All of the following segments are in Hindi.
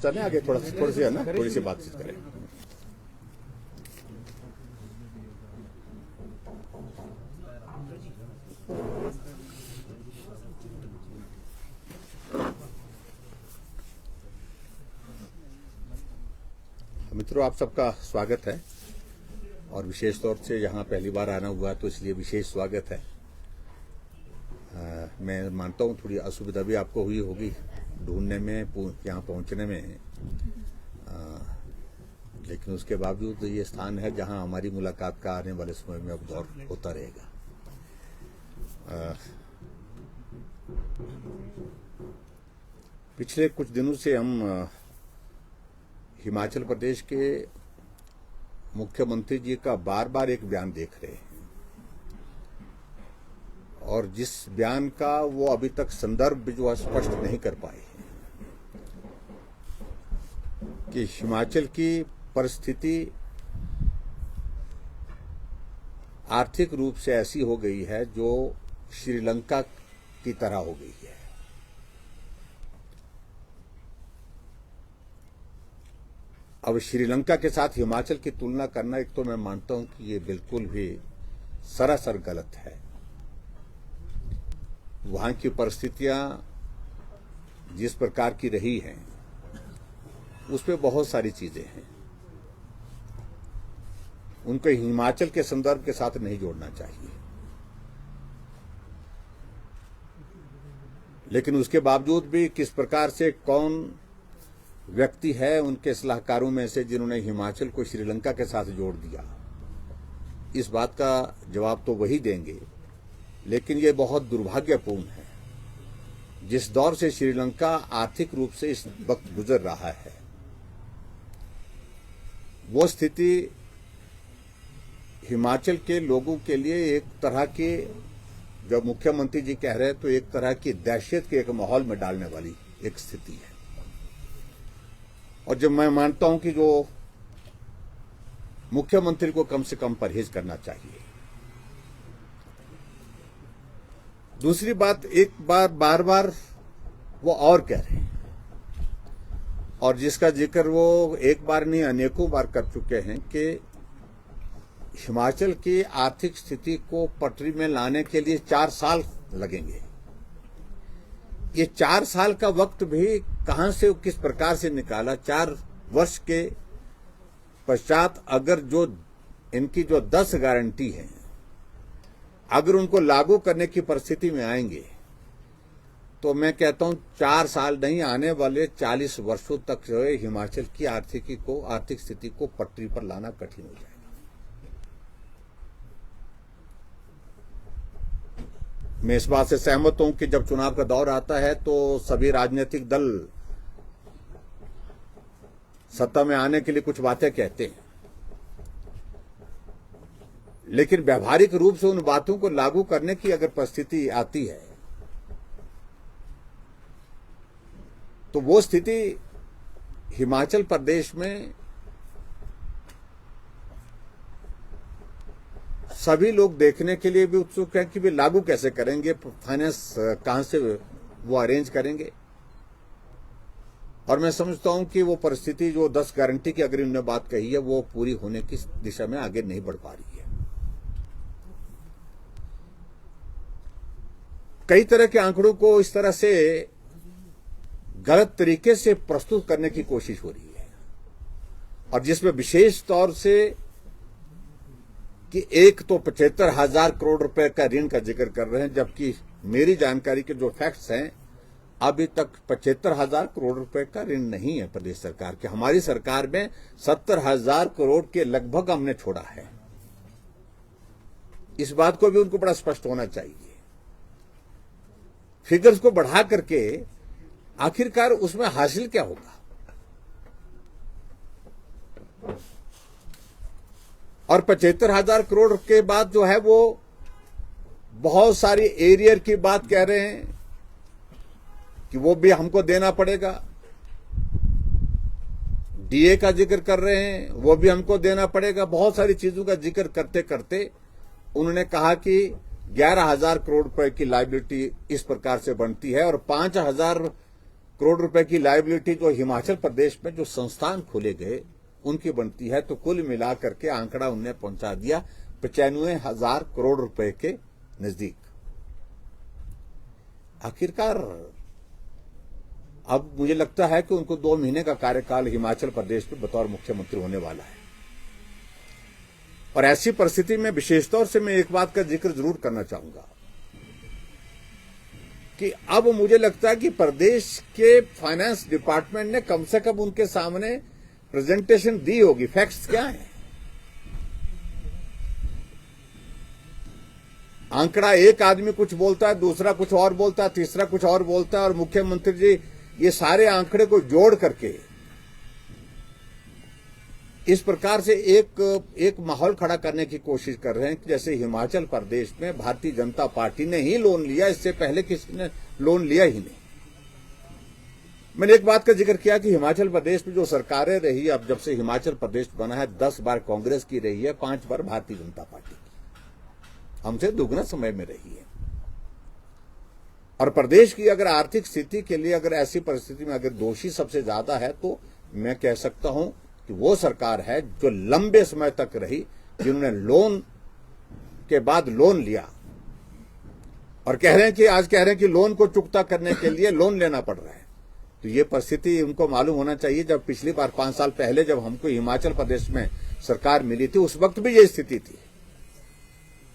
चले आगे थोड़ी सी है ना, थोड़ी सी बातचीत करें। मित्रों, आप सबका स्वागत है और विशेष तौर से यहाँ पहली बार आना हुआ तो इसलिए विशेष स्वागत है। मैं मानता हूँ थोड़ी असुविधा भी आपको हुई होगी ढूंढने में, यहाँ पहुँचने में, लेकिन उसके बावजूद ये स्थान है जहाँ हमारी मुलाकात का आने वाले समय में अब दौर होता रहेगा। पिछले कुछ दिनों से हम हिमाचल प्रदेश के मुख्यमंत्री जी का बार बार एक बयान देख रहे हैं और जिस बयान का वो अभी तक संदर्भ जो स्पष्ट नहीं कर पाए हैं कि हिमाचल की परिस्थिति आर्थिक रूप से ऐसी हो गई है जो श्रीलंका की तरह हो गई है। अब श्रीलंका के साथ हिमाचल की तुलना करना, एक तो मैं मानता हूं कि ये बिल्कुल भी सरासर गलत है। वहां की परिस्थितियां जिस प्रकार की रही हैं उसमें बहुत सारी चीजें हैं, उनको हिमाचल के संदर्भ के साथ नहीं जोड़ना चाहिए। लेकिन उसके बावजूद भी किस प्रकार से कौन व्यक्ति है उनके सलाहकारों में से जिन्होंने हिमाचल को श्रीलंका के साथ जोड़ दिया, इस बात का जवाब तो वही देंगे। लेकिन ये बहुत दुर्भाग्यपूर्ण है जिस दौर से श्रीलंका आर्थिक रूप से इस वक्त गुजर रहा है, वो स्थिति हिमाचल के लोगों के लिए एक तरह की, जब मुख्यमंत्री जी कह रहे हैं तो एक तरह की दहशत के एक माहौल में डालने वाली एक स्थिति है। और जब मैं मानता हूं कि जो मुख्यमंत्री को कम से कम परहेज करना चाहिए। दूसरी बात, एक बार बार वो और कह रहे हैं और जिसका जिक्र वो एक बार नहीं अनेकों बार कर चुके हैं कि हिमाचल की आर्थिक स्थिति को पटरी में लाने के लिए 4 साल लगेंगे। ये 4 साल का वक्त भी कहां से, किस प्रकार से निकाला? 4 वर्ष के पश्चात अगर जो इनकी जो 10 गारंटी है, अगर उनको लागू करने की परिस्थिति में आएंगे तो मैं कहता हूं 4 साल नहीं, आने वाले 40 वर्षों तक जो है हिमाचल की आर्थिक स्थिति को पटरी पर लाना कठिन हो जाएगा। मैं इस बात से सहमत हूं कि जब चुनाव का दौर आता है तो सभी राजनीतिक दल सत्ता में आने के लिए कुछ बातें कहते हैं, लेकिन व्यावहारिक रूप से उन बातों को लागू करने की अगर परिस्थिति आती है तो वो स्थिति हिमाचल प्रदेश में सभी लोग देखने के लिए भी उत्सुक हैं कि वे लागू कैसे करेंगे, फाइनेंस कहां से वो अरेंज करेंगे। और मैं समझता हूं कि वो परिस्थिति जो 10 गारंटी की अगर इन्होंने बात कही है वो पूरी होने की दिशा में आगे नहीं बढ़ पा रही है। कई तरह के आंकड़ों को इस तरह से गलत तरीके से प्रस्तुत करने की कोशिश हो रही है और जिसमें विशेष तौर से कि एक तो 75,000 करोड़ रुपए का ऋण का जिक्र कर रहे हैं, जबकि मेरी जानकारी के जो फैक्ट्स हैं अभी तक 75,000 करोड़ रुपए का ऋण नहीं है प्रदेश सरकार के। हमारी सरकार में 70,000 करोड़ के लगभग हमने छोड़ा है। इस बात को भी उनको बड़ा स्पष्ट होना चाहिए। फिगर्स को बढ़ा करके आखिरकार उसमें हासिल क्या होगा? और 75,000 करोड़ के बाद जो है वो बहुत सारी एरियर की बात कह रहे हैं कि वो भी हमको देना पड़ेगा। डीए का जिक्र कर रहे हैं, वो भी हमको देना पड़ेगा। बहुत सारी चीजों का जिक्र करते करते उन्होंने कहा कि 11,000 करोड़ रुपए की लायबिलिटी इस प्रकार से बनती है और 5,000 करोड़ रुपए की लायबिलिटी जो हिमाचल प्रदेश में जो संस्थान खोले गए उनकी बनती है, तो कुल मिलाकर के आंकड़ा उन्हें पहुंचा दिया 95,000 करोड़ रुपए के नजदीक। आखिरकार अब मुझे लगता है कि उनको 2 महीने का कार्यकाल हिमाचल प्रदेश में बतौर मुख्यमंत्री होने वाला है। और ऐसी परिस्थिति में विशेष तौर से मैं एक बात का जिक्र जरूर करना चाहूंगा कि अब मुझे लगता है कि प्रदेश के फाइनेंस डिपार्टमेंट ने कम से कम उनके सामने प्रेजेंटेशन दी होगी। फैक्ट्स क्या है? आंकड़ा एक आदमी कुछ बोलता है, दूसरा कुछ और बोलता है, तीसरा कुछ और बोलता है, और मुख्यमंत्री जी ये सारे आंकड़े को जोड़ करके इस प्रकार से एक माहौल खड़ा करने की कोशिश कर रहे हैं कि जैसे हिमाचल प्रदेश में भारतीय जनता पार्टी ने ही लोन लिया, इससे पहले किसी ने लोन लिया ही नहीं। मैंने एक बात का जिक्र किया कि हिमाचल प्रदेश में जो सरकारें रही, अब जब से हिमाचल प्रदेश बना है 10 बार कांग्रेस की रही है, 5 बार भारतीय जनता पार्टी की, हमसे दुगना समय में रही है। और प्रदेश की अगर आर्थिक स्थिति के लिए अगर ऐसी परिस्थिति में अगर दोषी सबसे ज्यादा है तो मैं कह सकता हूं कि वो सरकार है जो लंबे समय तक रही, जिन्होंने लोन के बाद लोन लिया और कह रहे हैं कि आज कह रहे हैं कि लोन को चुकता करने के लिए लोन लेना पड़ रहा है। तो ये परिस्थिति उनको मालूम होना चाहिए। जब पिछली बार 5 साल पहले जब हमको हिमाचल प्रदेश में सरकार मिली थी, उस वक्त भी ये स्थिति थी।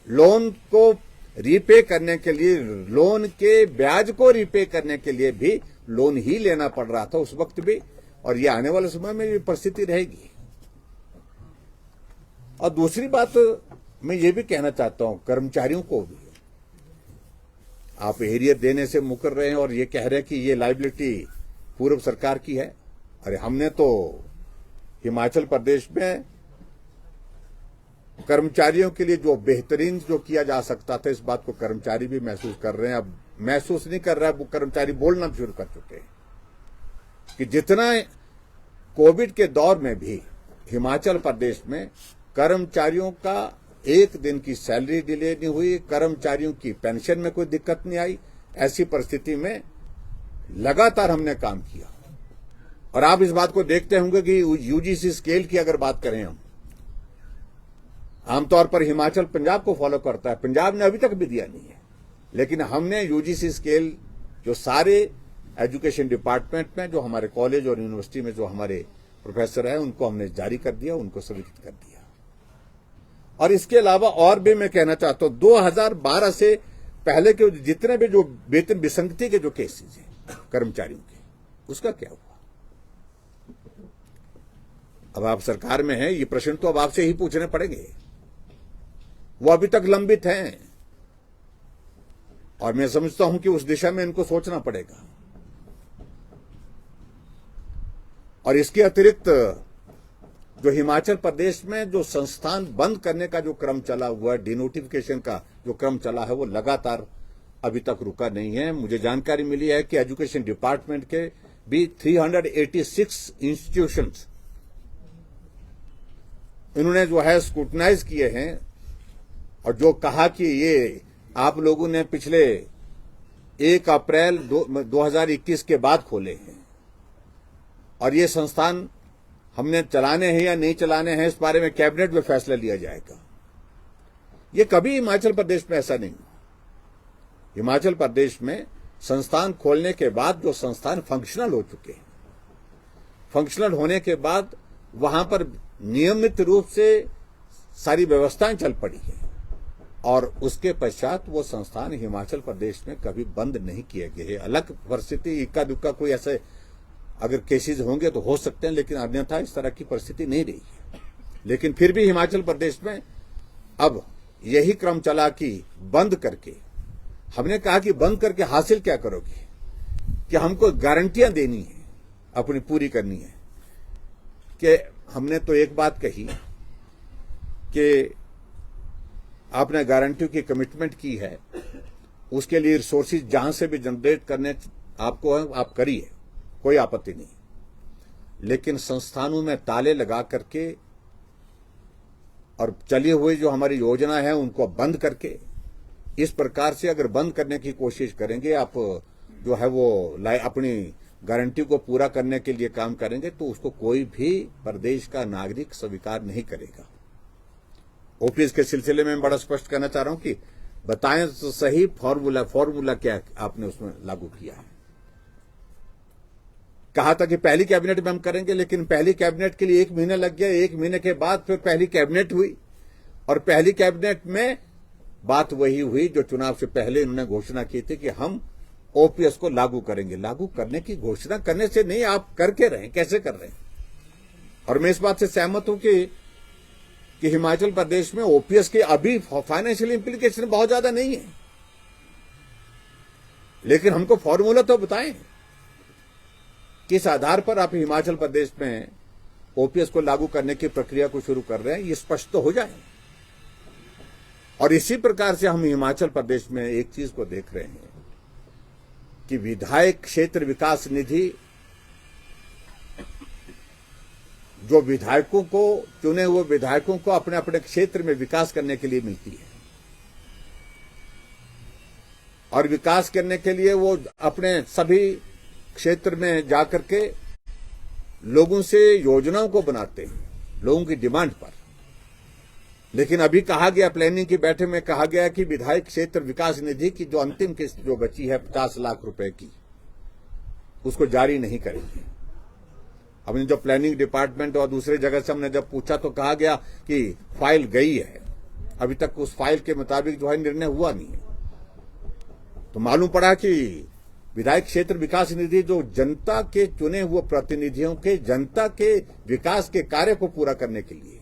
लोन को रीपे करने के लिए, लोन के ब्याज को रीपे करने के लिए भी लोन ही लेना पड़ रहा था उस वक्त भी, और ये आने वाले समय में भी परिस्थिति रहेगी। और दूसरी बात मैं ये भी कहना चाहता हूं कर्मचारियों को भी, आप एरियर देने से मुकर रहे हैं और ये कह रहे हैं कि ये लायबिलिटी पूर्व सरकार की है। अरे हमने तो हिमाचल प्रदेश में कर्मचारियों के लिए जो बेहतरीन जो किया जा सकता था, इस बात को कर्मचारी भी महसूस कर रहे हैं। अब महसूस नहीं कर रहा है, वो कर्मचारी बोलना शुरू कर चुके हैं कि जितना कोविड के दौर में भी हिमाचल प्रदेश में कर्मचारियों का एक दिन की सैलरी डिले नहीं हुई, कर्मचारियों की पेंशन में कोई दिक्कत नहीं आई। ऐसी परिस्थिति में लगातार हमने काम किया। और आप इस बात को देखते होंगे कि यूजीसी स्केल की अगर बात करें, हम आमतौर पर हिमाचल पंजाब को फॉलो करता है, पंजाब ने अभी तक भी दिया नहीं है, लेकिन हमने यूजीसी स्केल जो सारे एजुकेशन डिपार्टमेंट में जो हमारे कॉलेज और यूनिवर्सिटी में जो हमारे प्रोफेसर हैं उनको हमने जारी कर दिया, उनको स्वीकृत कर दिया। और इसके अलावा और भी मैं कहना चाहता हूं, 2012 से पहले के जितने भी जो वेतन विसंगति के जो केसेस हैं कर्मचारियों के, उसका क्या हुआ? अब आप सरकार में हैं, ये प्रश्न तो अब आपसे ही पूछने पड़ेंगे। वो अभी तक लंबित हैं और मैं समझता हूं कि उस दिशा में इनको सोचना पड़ेगा। और इसके अतिरिक्त जो हिमाचल प्रदेश में जो संस्थान बंद करने का जो क्रम चला हुआ है, डिनोटिफिकेशन का जो क्रम चला है, वो लगातार अभी तक रुका नहीं है। मुझे जानकारी मिली है कि एजुकेशन डिपार्टमेंट के भी 386 इंस्टीट्यूशंस इन्होंने जो है स्क्रूटनाइज किए हैं और जो कहा कि ये आप लोगों ने पिछले 1 अप्रैल 2021 के बाद खोले हैं और ये संस्थान हमने चलाने हैं या नहीं चलाने हैं, इस बारे में कैबिनेट में फैसला लिया जाएगा। ये कभी हिमाचल प्रदेश में ऐसा नहीं हुआ। हिमाचल प्रदेश में संस्थान खोलने के बाद जो संस्थान फंक्शनल हो चुके हैं, फंक्शनल होने के बाद वहां पर नियमित रूप से सारी व्यवस्थाएं चल पड़ी हैं और उसके पश्चात वो संस्थान हिमाचल प्रदेश में कभी बंद नहीं किए गए। अलग परिस्थिति, इक्का दुक्का कोई ऐसे अगर केसेस होंगे तो हो सकते हैं, लेकिन अन्यथा इस तरह की परिस्थिति नहीं रही है। लेकिन फिर भी हिमाचल प्रदेश में अब यही क्रम चला कि बंद करके, हमने कहा कि बंद करके हासिल क्या करोगे, कि हमको गारंटियां देनी है, अपनी पूरी करनी है। कि हमने तो एक बात कही कि आपने गारंटी की कमिटमेंट की है, उसके लिए रिसोर्सेज जहां से भी जनरेट करने आपको है, आप करिए, कोई आपत्ति नहीं। लेकिन संस्थानों में ताले लगा करके और चली हुई जो हमारी योजना है उनको बंद करके, इस प्रकार से अगर बंद करने की कोशिश करेंगे आप, जो है वो अपनी गारंटी को पूरा करने के लिए काम करेंगे तो उसको कोई भी प्रदेश का नागरिक स्वीकार नहीं करेगा। ओपीएस के सिलसिले में मैं बड़ा स्पष्ट करना चाह रहा हूं कि बताएं तो सही फॉर्मूला क्या आपने उसमें लागू किया है। कहा था कि पहली कैबिनेट में हम करेंगे, लेकिन पहली कैबिनेट के लिए 1 महीना लग गया। 1 महीने के बाद फिर पहली कैबिनेट हुई और पहली कैबिनेट में बात वही हुई जो चुनाव से पहले उन्होंने घोषणा की थी कि हम ओपीएस को लागू करेंगे। लागू करने की घोषणा करने से नहीं, आप करके रहे, कैसे कर रहे हैं। और मैं इस बात से सहमत हूं कि हिमाचल प्रदेश में ओपीएस की अभी फाइनेंशियल इंप्लीकेशन बहुत ज्यादा नहीं है, लेकिन हमको फॉर्मूला तो बताएं किस आधार पर आप हिमाचल प्रदेश में ओपीएस को लागू करने की प्रक्रिया को शुरू कर रहे हैं, ये स्पष्ट तो हो जाए। और इसी प्रकार से हम हिमाचल प्रदेश में एक चीज को देख रहे हैं कि विधायक क्षेत्र विकास निधि जो विधायकों को, चुने हुए विधायकों को अपने अपने क्षेत्र में विकास करने के लिए मिलती है, और विकास करने के लिए वो अपने सभी क्षेत्र में जाकर के लोगों से योजनाओं को बनाते हैं, लोगों की डिमांड पर। लेकिन अभी कहा गया, प्लानिंग की बैठक में कहा गया कि विधायक क्षेत्र विकास निधि की जो अंतिम किस्त जो बची है 50 लाख रुपए की, उसको जारी नहीं करेंगे। हमने जो प्लानिंग डिपार्टमेंट और दूसरे जगह से हमने जब पूछा तो कहा गया कि फाइल गई है, अभी तक उस फाइल के मुताबिक जो है निर्णय हुआ नहीं है। तो मालूम पड़ा कि विधायक क्षेत्र विकास निधि जो जनता के चुने हुए प्रतिनिधियों के जनता के विकास के कार्य को पूरा करने के लिए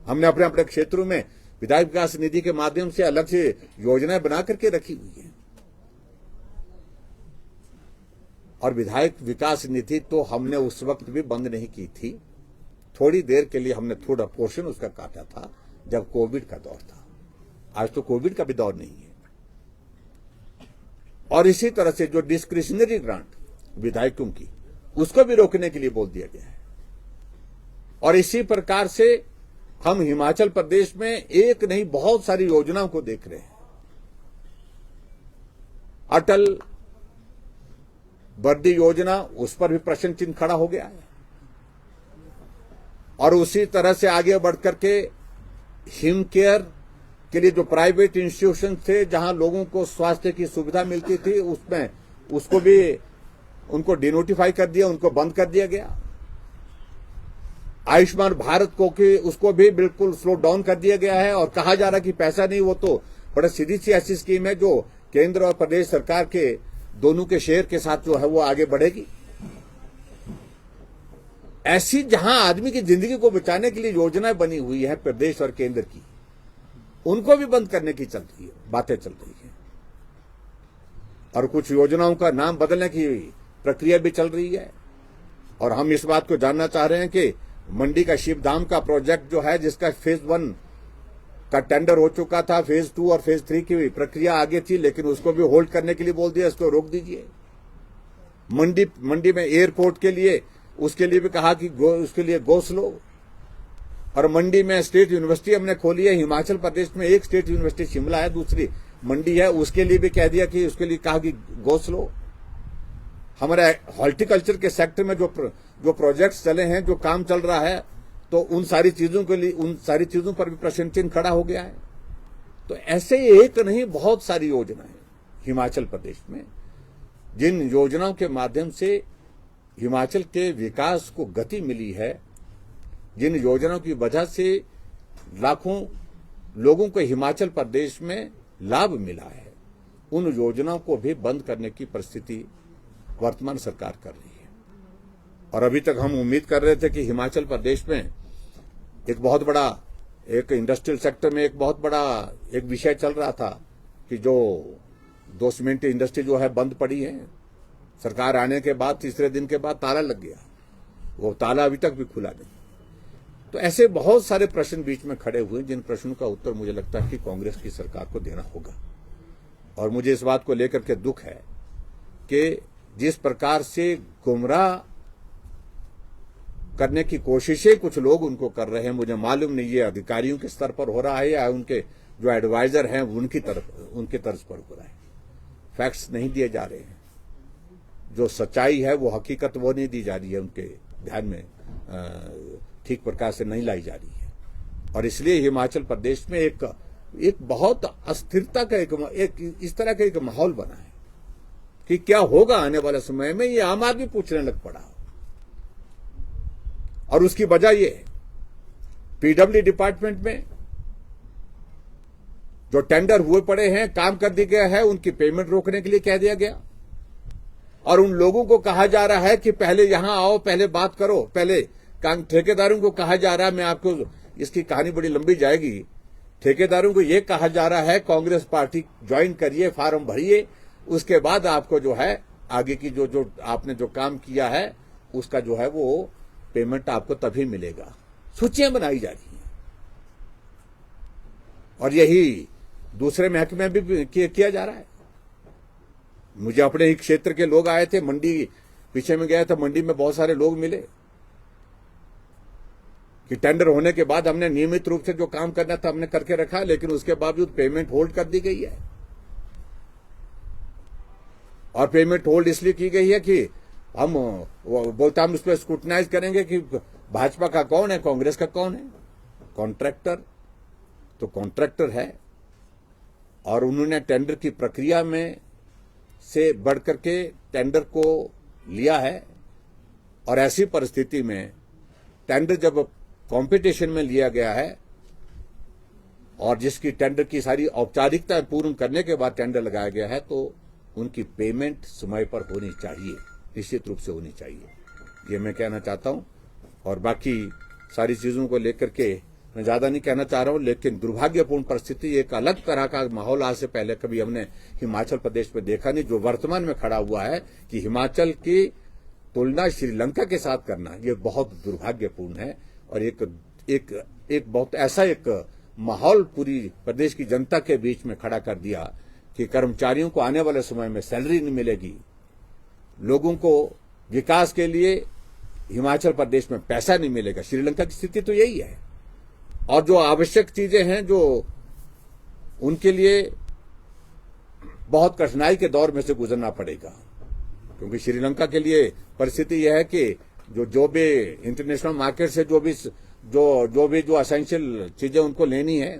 हमने अपने अपने क्षेत्रों में विधायक विकास निधि के माध्यम से अलग से योजनाएं बना करके रखी हुई है। और विधायक विकास निधि तो हमने उस वक्त भी बंद नहीं की थी, थोड़ी देर के लिए हमने थोड़ा पोर्शन उसका काटा था जब कोविड का दौर था। आज तो कोविड का भी दौर नहीं है। और इसी तरह से जो डिस्क्रिशनरी ग्रांट विधायकों की, उसको भी रोकने के लिए बोल दिया गया है। और इसी प्रकार से हम हिमाचल प्रदेश में एक नहीं बहुत सारी योजनाओं को देख रहे हैं। अटल वर्दी योजना, उस पर भी प्रश्न चिन्ह खड़ा हो गया है। और उसी तरह से आगे बढ़कर के हिम केयर के लिए जो प्राइवेट इंस्टीट्यूशन थे जहां लोगों को स्वास्थ्य की सुविधा मिलती थी, उसमें उसको भी उनको डिनोटिफाई कर दिया, उनको बंद कर दिया गया। आयुष्मान भारत को कि उसको भी बिल्कुल स्लो डाउन कर दिया गया है और कहा जा रहा है कि पैसा नहीं, वो तो बड़ा सीधी सी ऐसी स्कीम है जो केंद्र और प्रदेश सरकार के दोनों के शेयर के साथ जो है वो आगे बढ़ेगी। ऐसी जहां आदमी की जिंदगी को बचाने के लिए योजनाएं बनी हुई है प्रदेश और केंद्र की, उनको भी बंद करने की चल रही है, बातें चल रही है। और कुछ योजनाओं का नाम बदलने की प्रक्रिया भी चल रही है। और हम इस बात को जानना चाह रहे हैं कि मंडी का शिवधाम का प्रोजेक्ट जो है, जिसका फेज 1 का टेंडर हो चुका था, फेज 2 और फेज 3 की प्रक्रिया आगे थी, लेकिन उसको भी होल्ड करने के लिए बोल दिया, इसको रोक दीजिए। मंडी में एयरपोर्ट के लिए, उसके लिए भी कहा कि उसके लिए गो स्लो। और मंडी में स्टेट यूनिवर्सिटी हमने खोली है। हिमाचल प्रदेश में एक स्टेट यूनिवर्सिटी शिमला है, दूसरी मंडी है, उसके लिए भी कह दिया कि उसके लिए कहा कि गो स्लो। हमारे हॉर्टिकल्चर के सेक्टर में जो प्रोजेक्ट्स चले हैं, जो काम चल रहा है, तो उन सारी चीजों के लिए, उन सारी चीजों पर भी प्रश्न चिन्ह खड़ा हो गया है। तो ऐसे एक नहीं बहुत सारी योजनाएं हिमाचल प्रदेश में, जिन योजनाओं के माध्यम से हिमाचल के विकास को गति मिली है, जिन योजनाओं की वजह से लाखों लोगों को हिमाचल प्रदेश में लाभ मिला है, उन योजनाओं को भी बंद करने की परिस्थिति वर्तमान सरकार कर रही है। और अभी तक हम उम्मीद कर रहे थे कि हिमाचल प्रदेश में एक बहुत बड़ा, एक इंडस्ट्रियल सेक्टर में एक बहुत बड़ा एक विषय चल रहा था कि जो 2 सीमेंट इंडस्ट्री जो है बंद पड़ी है। सरकार आने के बाद तीसरे दिन के बाद ताला लग गया, वो ताला अभी तक भी खुला नहीं। तो ऐसे बहुत सारे प्रश्न बीच में खड़े हुए, जिन प्रश्नों का उत्तर मुझे लगता है कि कांग्रेस की सरकार को देना होगा। और मुझे इस बात को लेकर के दुख है कि जिस प्रकार से गुमराह करने की कोशिशें कुछ लोग उनको कर रहे हैं, मुझे मालूम नहीं ये अधिकारियों के स्तर पर हो रहा है या उनके जो एडवाइजर हैं उनकी तर्ज पर हो रहा है। फैक्ट्स नहीं दिए जा रहे हैं। जो सच्चाई है, वो हकीकत वो नहीं दी जा रही है, उनके ध्यान में ठीक प्रकार से नहीं लाई जा रही है। और इसलिए हिमाचल प्रदेश में एक बहुत अस्थिरता का एक इस तरह का एक माहौल बना है कि क्या होगा आने वाले समय में, ये आम आदमी पूछने लग पड़ा। और उसकी वजह ये है, पीडब्ल्यू डिपार्टमेंट में जो टेंडर हुए पड़े हैं, काम कर दिया गया है, उनकी पेमेंट रोकने के लिए कह दिया गया। और उन लोगों को कहा जा रहा है कि पहले यहां आओ, पहले बात करो, पहले ठेकेदारों को कहा जा रहा है, मैं आपको इसकी कहानी बड़ी लंबी जाएगी, ठेकेदारों को यह कहा जा रहा है कांग्रेस पार्टी ज्वाइन करिए, फार्म भरिए, उसके बाद आपको जो है आगे की जो आपने जो काम किया है उसका जो है वो पेमेंट आपको तभी मिलेगा। सूचियां बनाई जा रही हैं और यही दूसरे महकमे में भी किया जा रहा है। मुझे अपने ही क्षेत्र के लोग आए थे, मंडी पीछे में गया था, मंडी में बहुत सारे लोग मिले कि टेंडर होने के बाद हमने नियमित रूप से जो काम करना था हमने करके रखा, लेकिन उसके बावजूद पेमेंट होल्ड कर दी गई है। और पेमेंट होल्ड इसलिए की गई है कि हम बोलता हम उस पर स्क्रूटनाइज करेंगे कि भाजपा का कौन है, कांग्रेस का कौन है। कॉन्ट्रैक्टर तो कॉन्ट्रैक्टर है और उन्होंने टेंडर की प्रक्रिया में से बढ़कर के टेंडर को लिया है। और ऐसी परिस्थिति में टेंडर जब कंपटीशन में लिया गया है और जिसकी टेंडर की सारी औपचारिकताएं पूर्ण करने के बाद टेंडर लगाया गया है, तो उनकी पेमेंट समय पर होनी चाहिए, निश्चित रूप से होनी चाहिए, ये मैं कहना चाहता हूं। और बाकी सारी चीजों को लेकर के मैं ज्यादा नहीं कहना चाह रहा हूं, लेकिन दुर्भाग्यपूर्ण परिस्थिति, एक अलग तरह का माहौल आज से पहले कभी हमने हिमाचल प्रदेश में देखा नहीं, जो वर्तमान में खड़ा हुआ है कि हिमाचल की तुलना श्रीलंका के साथ करना, ये बहुत दुर्भाग्यपूर्ण है। और एक बहुत ऐसा एक माहौल पूरी प्रदेश की जनता के बीच में खड़ा कर दिया कि कर्मचारियों को आने वाले समय में सैलरी नहीं मिलेगी, लोगों को विकास के लिए हिमाचल प्रदेश में पैसा नहीं मिलेगा। श्रीलंका की स्थिति तो यही है। और जो आवश्यक चीजें हैं जो उनके लिए बहुत कठिनाई के दौर में से गुजरना पड़ेगा, क्योंकि श्रीलंका के लिए परिस्थिति यह है कि जो भी इंटरनेशनल मार्केट से जो भी एसेंशियल चीजें उनको लेनी है,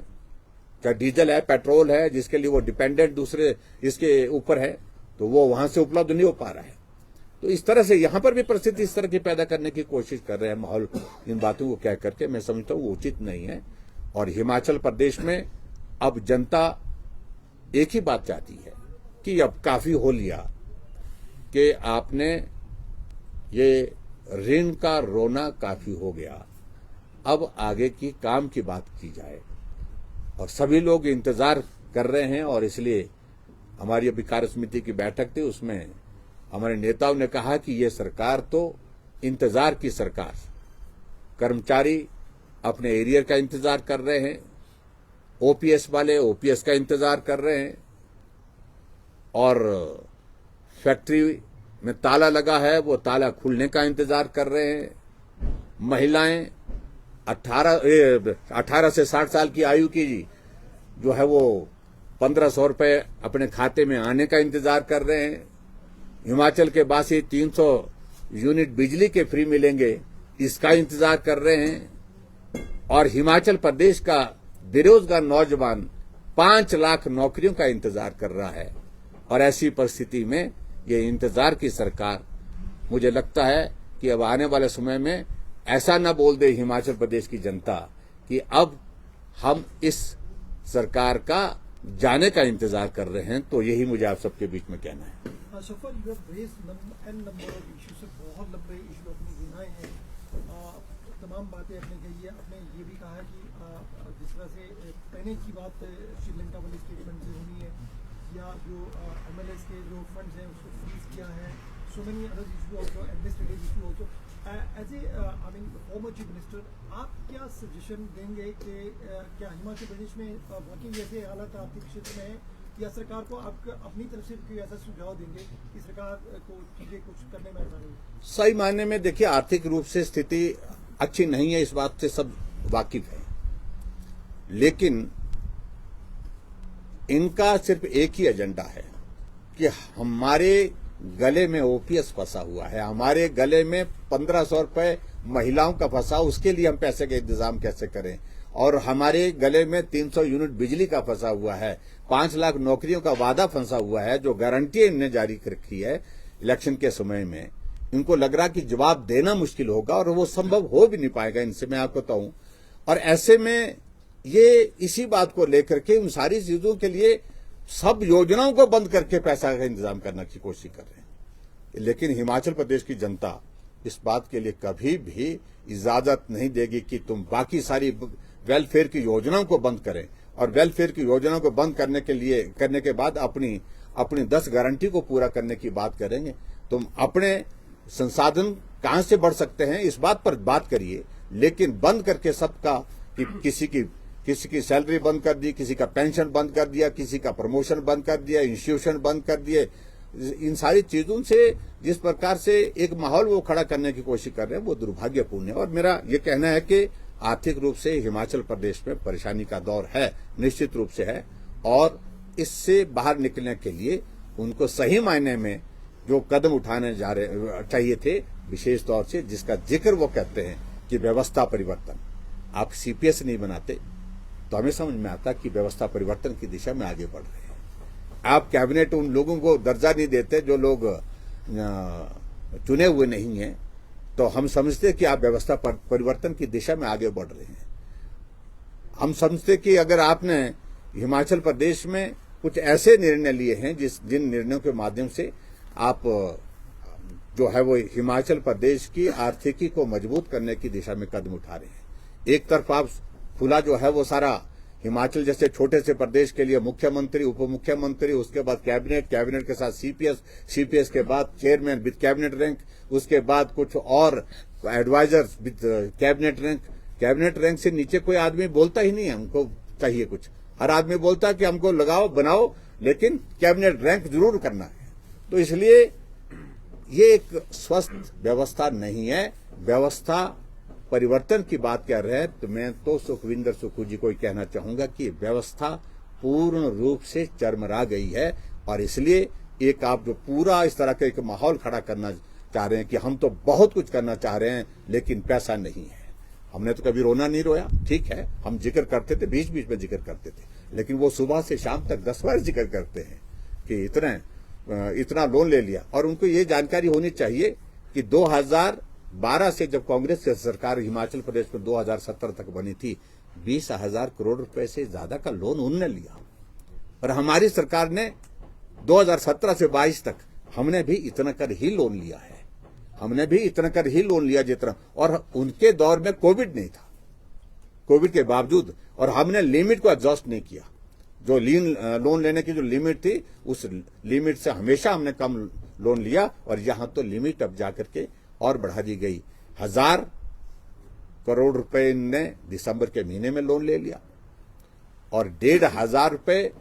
चाहे डीजल है, पेट्रोल है, जिसके लिए वो डिपेंडेंट दूसरे इसके ऊपर है, तो वो वहां से उपलब्ध नहीं हो पा रहा है। तो इस तरह से यहां पर भी परिस्थिति इस तरह की पैदा करने की कोशिश कर रहे हैं माहौल, इन बातों को कह करके मैं समझता हूं वो उचित नहीं है। और हिमाचल प्रदेश में अब जनता एक ही बात चाहती है कि अब काफी हो लिया, कि आपने ये ऋण का रोना काफी हो गया, अब आगे की काम की बात की जाए। और सभी लोग इंतजार कर रहे हैं। और इसलिए हमारी अभी कार्य समिति की बैठक थी, उसमें हमारे नेताओं ने कहा कि ये सरकार तो इंतजार की सरकार, कर्मचारी अपने एरियर का इंतजार कर रहे हैं, ओपीएस वाले ओपीएस का इंतजार कर रहे हैं, और फैक्ट्री में ताला लगा है वो ताला खुलने का इंतजार कर रहे हैं, महिलाएं 18 से 60 साल की आयु की जो है वो 1500 रुपए अपने खाते में आने का इंतजार कर रहे हैं। हिमाचल के वासी 300 यूनिट बिजली के फ्री मिलेंगे, इसका इंतजार कर रहे हैं। और हिमाचल प्रदेश का बेरोजगार नौजवान 5 लाख नौकरियों का इंतजार कर रहा है। और ऐसी परिस्थिति में ये इंतजार की सरकार, मुझे लगता है कि अब आने वाले समय में ऐसा न बोल दे हिमाचल प्रदेश की जनता कि अब हम इस सरकार का जाने का इंतजार कर रहे हैं। तो यही मुझे आप सबके बीच में कहना है। सफर you have raised an number of issues, बहुत लंबे इशू अपने गिनाए हैं, तमाम बातें आपने कही है। आपने ये भी कहा है कि जिस तरह से पहले की बात श्रीलंका वाले स्टेटमेंट से होनी है, या जो एमएलएस के जो फंड्स हैं उसको फ्रीज किया है, so many other issue also, administrative issue also. As a I mean former chief minister, आप क्या सजेशन देंगे कि क्या हिमाचल प्रदेश में वाकई ऐसे हालात आर्थिक क्षेत्र में है, या सरकार को आप अपनी तरफ से कोई ऐसा सुझाव देंगे कि सरकार को चीजें कुछ करने में आसानी हो? सही मायने में देखिए, आर्थिक रूप से स्थिति अच्छी नहीं है, इस बात से सब वाकिफ है। लेकिन इनका सिर्फ एक ही एजेंडा है कि हमारे गले में ओपीएस फंसा हुआ है, हमारे गले में 1500 रुपए महिलाओं का फंसा, उसके लिए हम पैसे का इंतजाम कैसे करें, और हमारे गले में 300 यूनिट बिजली का फंसा हुआ है, 5 लाख नौकरियों का वादा फंसा हुआ है, जो गारंटी इन्होंने जारी रखी है इलेक्शन के समय में। इनको लग रहा कि जवाब देना मुश्किल होगा और वो संभव हो भी नहीं पाएगा इनसे, मैं आपको बताऊं। और ऐसे में ये इसी बात को लेकर के उन सारी चीजों के लिए सब योजनाओं को बंद करके पैसा का इंतजाम करने की कोशिश कर रहे हैं। लेकिन हिमाचल प्रदेश की जनता इस बात के लिए कभी भी इजाजत नहीं देगी कि तुम बाकी सारी वेलफेयर की योजनाओं को बंद करें, और वेलफेयर की योजनाओं को बंद करने के बाद अपनी 10 गारंटी को पूरा करने की बात करेंगे। तुम अपने संसाधन कहां से बढ़ सकते हैं इस बात पर बात करिए, लेकिन बंद करके सबका कि किसी की सैलरी बंद कर दी, किसी का पेंशन बंद कर दिया, किसी का प्रमोशन बंद कर दिया, इंस्टीट्यूशन बंद कर दिए, इन सारी चीजों से जिस प्रकार से एक माहौल वो खड़ा करने की कोशिश कर रहे हैं वो दुर्भाग्यपूर्ण है। और मेरा ये कहना है कि आर्थिक रूप से हिमाचल प्रदेश में परेशानी का दौर है, निश्चित रूप से है, और इससे बाहर निकलने के लिए उनको सही मायने में जो कदम उठाने चाहिए थे, विशेष तौर से जिसका जिक्र वो कहते हैं कि व्यवस्था परिवर्तन। आप सीपीएस नहीं बनाते तो हमें समझ में आता कि व्यवस्था परिवर्तन की दिशा में आगे बढ़ रहे हैं। आप कैबिनेट उन लोगों को दर्जा नहीं देते जो लोग चुने हुए नहीं हैं, तो हम समझते कि आप व्यवस्था परिवर्तन की दिशा में आगे बढ़ रहे हैं। हम समझते कि अगर आपने हिमाचल प्रदेश में कुछ ऐसे निर्णय लिए हैं जिन निर्णयों के माध्यम से आप जो है वो हिमाचल प्रदेश की आर्थिकी को मजबूत करने की दिशा में कदम उठा रहे हैं। एक तरफ आप खुला जो है वो सारा हिमाचल जैसे छोटे से प्रदेश के लिए मुख्यमंत्री, उप मुख्यमंत्री, उसके बाद कैबिनेट के साथ सीपीएस के बाद चेयरमैन विद कैबिनेट रैंक, उसके बाद कुछ और एडवाइजर्स विद कैबिनेट रैंक से नीचे कोई आदमी बोलता ही नहीं है। हमको चाहिए कुछ, हर आदमी बोलता है कि हमको लगाओ बनाओ, लेकिन कैबिनेट रैंक जरूर करना है। तो इसलिए ये एक स्वस्थ व्यवस्था नहीं है। व्यवस्था परिवर्तन की बात कर रहे हैं तो मैं तो सुखविंदर सुक्खू जी को कहना चाहूंगा कि व्यवस्था पूर्ण रूप से चरमरा गई है, और इसलिए एक आप जो पूरा इस तरह का एक माहौल खड़ा करना चाह रहे हैं कि हम तो बहुत कुछ करना चाह रहे हैं लेकिन पैसा नहीं है। हमने तो कभी रोना नहीं रोया, ठीक है, हम जिक्र करते थे, बीच बीच में जिक्र करते थे, लेकिन वो सुबह से शाम तक 10 बार जिक्र करते हैं कि इतना लोन ले लिया। और उनको ये जानकारी होनी चाहिए कि 2012 से जब कांग्रेस की सरकार हिमाचल प्रदेश में 2017 तक बनी थी, 20,000 करोड़ रुपए से ज्यादा का लोन उन्होंने लिया, और हमारी सरकार ने 2017 से 22 तक हमने भी इतना कर ही लोन लिया है, जितना। और उनके दौर में कोविड नहीं था, कोविड के बावजूद, और हमने लिमिट को एग्जॉस्ट नहीं किया। जो लोन लेने की जो लिमिट थी, उस लिमिट से हमेशा हमने कम लोन लिया, और यहां तो लिमिट अब जाकर के और बढ़ा दी गई। 1,000 करोड़ रुपए ने दिसंबर के महीने में लोन ले लिया, और 1,500 रुपए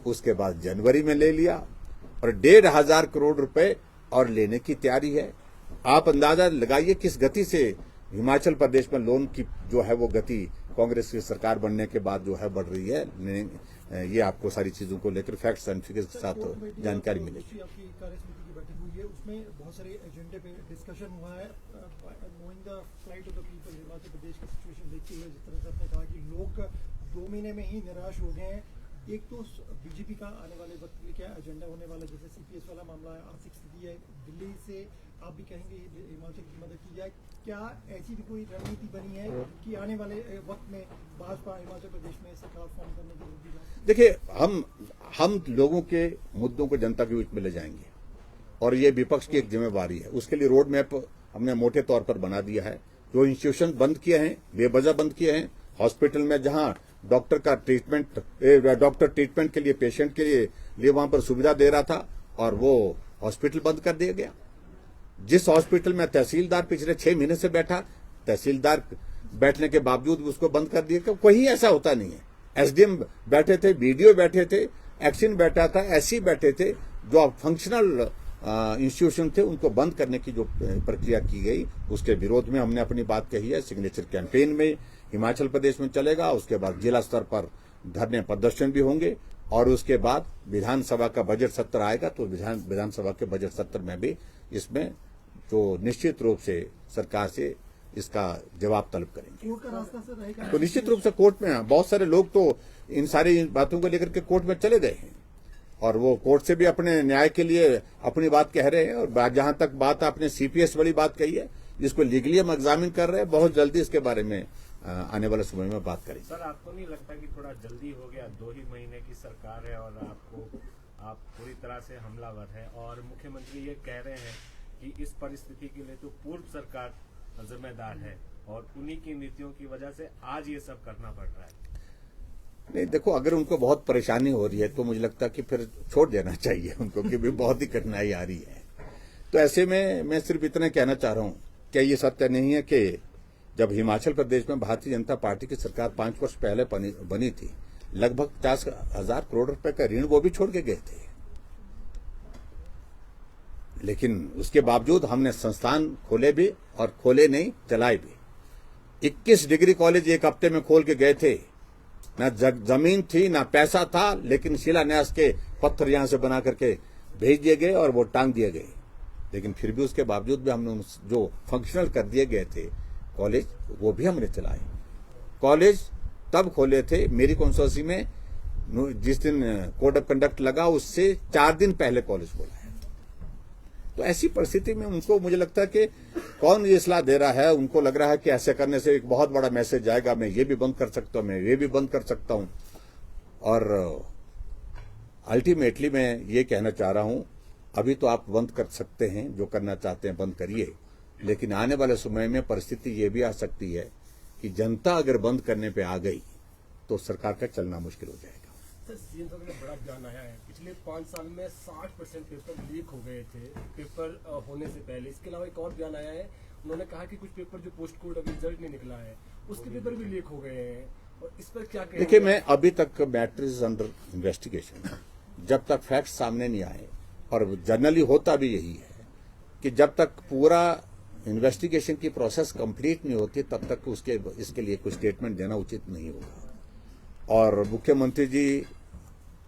उसके बाद जनवरी में ले लिया, और 1,500 करोड़ रुपए और लेने की तैयारी है। आप अंदाजा लगाइए किस गति से हिमाचल प्रदेश में लोन की जो है वो गति कांग्रेस की सरकार बनने के बाद जो है बढ़ रही है। ये आपको सारी चीजों को लेकर फैक्ट्स एंड फिगर्स के साथ जानकारी मिलेगी। आपकी कार्यसमिति की बैठक हुई है, उसमें बहुत सारे एजेंडे पे डिस्कशन हुआ है। Knowing the flight of the people, Himachal Pradesh की सिचुएशन देखते हुए, जिस तरह से आपने कहा कि लोग 2 महीने में ही निराश हो गए हैं। एक तो बीजेपी का आने वाले वक्त के लिए क्या एजेंडा होने वाला, जैसे सीपीएस वाला मामला है, आर्थिक स्थिति है, दिल्ली से आप भी कहेंगे हिमाचल की मदद की जाए। क्या ऐसी भी कोई रणनीति बनी है कि आने वाले वक्त में भाजपा हिमाचल प्रदेश में सरकार फॉर्म करने की जरूरत है? देखिए, हम लोगों के मुद्दों को जनता के बीच में ले जाएंगे, और ये विपक्ष की एक जिम्मेवारी है। उसके लिए रोड मैप हमने मोटे तौर पर बना दिया है। जो इंस्टीट्यूशन बंद किए हैं, बेवजह बंद किए हैं, हॉस्पिटल में जहां डॉक्टर ट्रीटमेंट के लिए, पेशेंट के लिए वहां पर सुविधा दे रहा था, और वो हॉस्पिटल बंद कर दिया गया। जिस हॉस्पिटल में तहसीलदार पिछले 6 महीने से बैठा, तहसीलदार बैठने के बावजूद उसको बंद कर दिया। कहीं ऐसा होता नहीं है। एसडीएम बैठे थे, बीडीओ बैठे थे, एक्शन बैठा था, एससी बैठे थे। जो फंक्शनल इंस्टीट्यूशन थे उनको बंद करने की जो प्रक्रिया की गई, उसके विरोध में हमने अपनी बात कही है। सिग्नेचर कैंपेन में हिमाचल प्रदेश में चलेगा, उसके बाद जिला स्तर पर धरने प्रदर्शन भी होंगे, और उसके बाद विधानसभा का बजट सत्र आएगा तो विधानसभा के बजट सत्र में भी इसमें जो निश्चित रूप से सरकार से इसका जवाब तलब करेंगे। कोर्ट का रास्ता से रहेगा तो निश्चित रूप से कोर्ट में बहुत सारे लोग तो इन सारी बातों को लेकर के कोर्ट में चले गए हैं और वो कोर्ट से भी अपने न्याय के लिए अपनी बात कह रहे हैं। और जहां तक बात आपने सीपीएस वाली बात कही है, जिसको लीगली हम एग्जामिन कर रहे हैं, बहुत जल्दी इसके बारे में आने वाले समय में बात करेंगे। सर, आपको नहीं लगता कि थोड़ा जल्दी हो गया? 2 ही महीने की सरकार है और आप पूरी तरह से हमलावर है और मुख्यमंत्री ये कह रहे हैं कि इस परिस्थिति के लिए तो पूर्व सरकार जिम्मेदार है और उन्हीं की नीतियों की वजह से आज ये सब करना पड़ रहा है। नहीं, देखो, अगर उनको बहुत परेशानी हो रही है तो मुझे लगता है कि फिर छोड़ देना चाहिए उनको, कि भी बहुत ही कठिनाई आ रही है। तो ऐसे में मैं सिर्फ इतना कहना चाह रहा हूं, क्या ये सत्य नहीं है कि जब हिमाचल प्रदेश में भारतीय जनता पार्टी की सरकार 5 वर्ष पहले बनी थी, लगभग 50,000 करोड़ रुपए का ऋण वो भी छोड़ के गए थे, लेकिन उसके बावजूद हमने संस्थान खोले भी और खोले नहीं, चलाए भी। 21 डिग्री कॉलेज एक हफ्ते में खोल के गए थे। ना जमीन थी ना पैसा था, लेकिन शिलान्यास के पत्थर यहां से बना करके भेज दिए गए और वो टांग दिए गए। लेकिन फिर भी उसके बावजूद भी हमने जो फंक्शनल कर दिए गए थे कॉलेज, वो भी हमने चलाए। कॉलेज तब खोले थे मेरी कॉन्स्टिट्यूंसी में, जिस दिन कोड ऑफ कंडक्ट लगा उससे 4 दिन पहले कॉलेज खोला है। तो ऐसी परिस्थिति में उनको, मुझे लगता है कि कौन ये सलाह दे रहा है, उनको लग रहा है कि ऐसे करने से एक बहुत बड़ा मैसेज जाएगा, मैं ये भी बंद कर सकता हूं, मैं ये भी बंद कर सकता हूं। और अल्टीमेटली मैं ये कहना चाह रहा हूं, अभी तो आप बंद कर सकते हैं, जो करना चाहते हैं बंद करिए, लेकिन आने वाले समय में परिस्थिति ये भी आ सकती है कि जनता अगर बंद करने पे आ गई तो सरकार का चलना मुश्किल हो जाएगा। सर, सीएम साहब का बड़ा बयान आया है, पिछले 5 साल में 60% पेपर लीक हो गए थे पेपर होने से पहले। इसके अलावा एक और बयान आया है, उन्होंने कहा कि कुछ पेपर जो पोस्ट कोड अभी रिजल्ट नहीं निकला है उसके पेपर भी लीक हो गए हैं, और इस पर क्या कहेंगे? देखिए, मैं अभी तक मैटर इज अंडर इन्वेस्टिगेशन, जब तक फैक्ट सामने नहीं आए, और जनरली होता भी यही है कि जब तक पूरा इन्वेस्टिगेशन की प्रोसेस कंप्लीट नहीं होती तब तक इसके लिए कोई स्टेटमेंट देना उचित नहीं होगा। और मुख्यमंत्री जी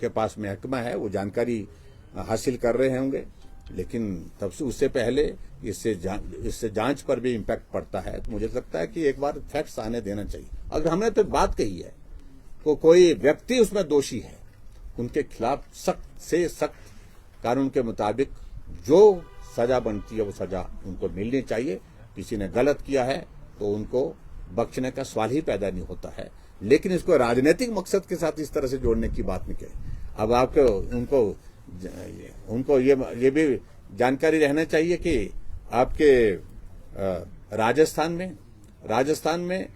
के पास महकमा है, वो जानकारी हासिल कर रहे होंगे, लेकिन तब से उससे पहले इससे जांच पर भी इम्पैक्ट पड़ता है। तो मुझे लगता है कि एक बार फैक्ट्स आने देना चाहिए। अगर हमने तो बात कही है तो कोई व्यक्ति उसमें दोषी है, उनके खिलाफ सख्त से सख्त कानून के मुताबिक जो सजा बनती है वो सजा उनको मिलनी चाहिए। किसी ने गलत किया है तो उनको बख्शने का सवाल ही पैदा नहीं होता है, लेकिन इसको राजनीतिक मकसद के साथ इस तरह से जोड़ने की बात नहीं करें। अब आपको उनको ये भी जानकारी रहना चाहिए कि आपके राजस्थान में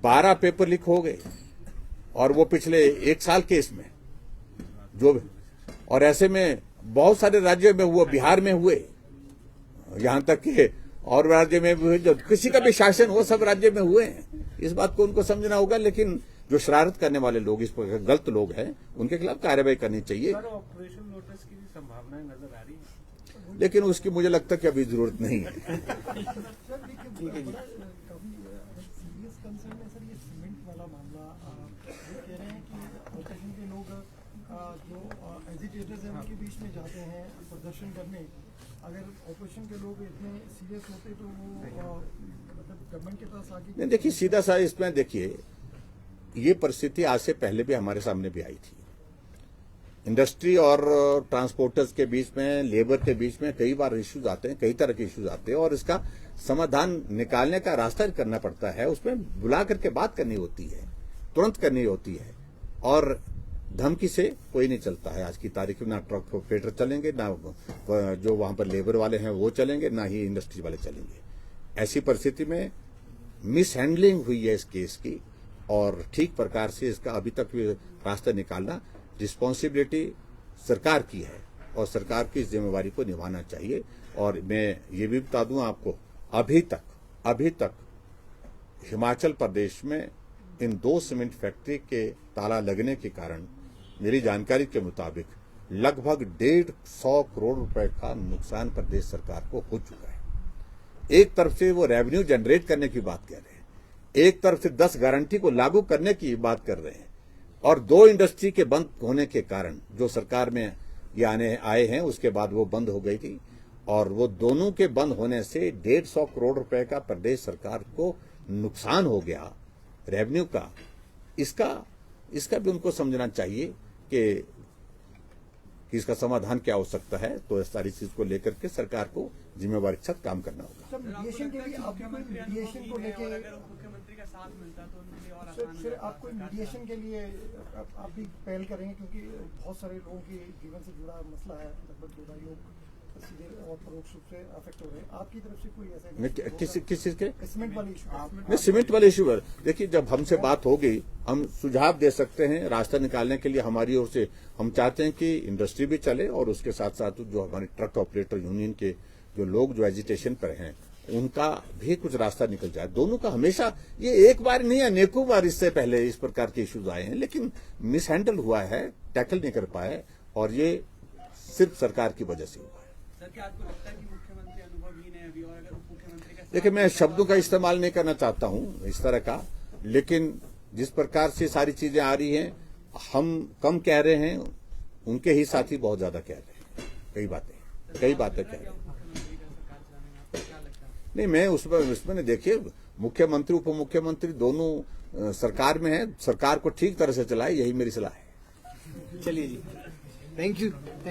12 पेपर लीक हो गए, और वो पिछले 1 साल के इसमें जो, और ऐसे में बहुत सारे राज्यों में हुए, बिहार में हुए, यहां तक कि और राज्य में भी हुए, जो किसी का भी शासन हो सब राज्य में हुए हैं। इस बात को उनको समझना होगा, लेकिन जो शरारत करने वाले लोग, इस पर गलत लोग हैं, उनके खिलाफ कार्रवाई करनी चाहिए। ऑपरेशन लोटस की भी संभावनाएं नजर आ रही है, लेकिन उसकी मुझे लगता है कि अभी जरूरत नहीं है। सर, देखिए काफी सीरियस कंसर्न है सर ये सीमेंट वाला मामला। वो कह रहे हैं कि ऑपोजिशन के लोग जो एजिटेटर्स हैं उनके बीच में जाते हैं प्रदर्शन करने। अगर ऑपोजिशन के लोग इतने सीरियस होते तो वो मतलब गवर्नमेंट के पास आगे। नहीं, देखिए, सीधा सा इसमें देखिए, ये परिस्थिति आज से पहले भी हमारे सामने भी आई थी। इंडस्ट्री और ट्रांसपोर्टर्स के बीच में, लेबर के बीच में कई बार इश्यूज आते हैं, कई तरह के इश्यूज आते हैं, और इसका समाधान निकालने का रास्ता करना पड़ता है। उसमें बुला करके बात करनी होती है, तुरंत करनी होती है, और धमकी से कोई नहीं चलता है आज की तारीख में। ना ट्रक ऑपरेटर चलेंगे, ना जो वहां पर लेबर वाले हैं वो चलेंगे, ना ही इंडस्ट्री वाले चलेंगे। ऐसी परिस्थिति में मिसहैंडलिंग हुई है इस केस की, और ठीक प्रकार से इसका अभी तक भी रास्ता निकालना रिस्पॉन्सिबिलिटी सरकार की है, और सरकार की इस जिम्मेवारी को निभाना चाहिए। और मैं ये भी बता दूं आपको, अभी तक हिमाचल प्रदेश में इन 2 सीमेंट फैक्ट्री के ताला लगने के कारण मेरी जानकारी के मुताबिक लगभग 150 करोड़ रुपए का नुकसान प्रदेश सरकार को हो चुका है। एक तरफ से वो रेवेन्यू जनरेट करने की बात कर रहे हैं, एक तरफ से 10 गारंटी को लागू करने की बात कर रहे हैं, और 2 इंडस्ट्री के बंद होने के कारण जो सरकार में ये आए हैं, उसके बाद वो बंद हो गई थी, और वो दोनों के बंद होने से 150 करोड़ रुपए का प्रदेश सरकार को नुकसान हो गया रेवेन्यू का। इसका भी उनको समझना चाहिए कि इसका समाधान क्या हो सकता है। तो इस सारी चीज को लेकर के सरकार को जिम्मेवारी के साथ काम करना होगा। सर मीडिएशन के लिए आपको मीडिएशन को लेके मुख्यमंत्री का साथ मिलता तो उनके लिए और आसान सर आपको मीडिएशन के लिए आप भी पहल करेंगे, क्योंकि बहुत सारे लोगों के जीवन से जुड़ा मसला है, लगभग 2 लोग सीधे और परोक्ष रूप से अफेक्ट हो रहे हैं। आपकी तरफ से कोई ऐसा किस चीज के सीमेंट वाले इशू? नहीं, सीमेंट वाले इशू पर देखिए, जब हमसे बात होगी हम सुझाव दे सकते हैं रास्ता निकालने के लिए। हमारी ओर से हम चाहते हैं कि इंडस्ट्री भी चले और उसके साथ साथ जो हमारे ट्रक ऑपरेटर यूनियन के जो लोग जो एजिटेशन पर हैं उनका भी कुछ रास्ता निकल जाए। दोनों का हमेशा, ये एक बार नहीं, अनेकों बार इससे पहले इस प्रकार के इश्यूज आए हैं, लेकिन मिसहैंडल हुआ है, टैकल नहीं कर पाए, और ये सिर्फ सरकार की वजह से हुआ है। सर, क्या आपको लगता है कि मुख्यमंत्री अनुभवहीन है अभी, और अगर उप मुख्यमंत्री का देखिए, मैं शब्दों का इस्तेमाल नहीं करना चाहता हूं इस तरह का, लेकिन जिस प्रकार से सारी चीजें आ रही हैं, हम कम कह रहे हैं, उनके ही साथी बहुत ज्यादा कह रहे हैं, कई बातें कह रहे हैं। मुख्यमंत्री का सरकार चलाने में आपको क्या लगता है? नहीं, मैं उसमें नहीं, देखिए, मुख्यमंत्री उप मुख्यमंत्री दोनों सरकार में है, सरकार को ठीक तरह से चलाए, यही मेरी सलाह है। चलिए जी, थैंक यू।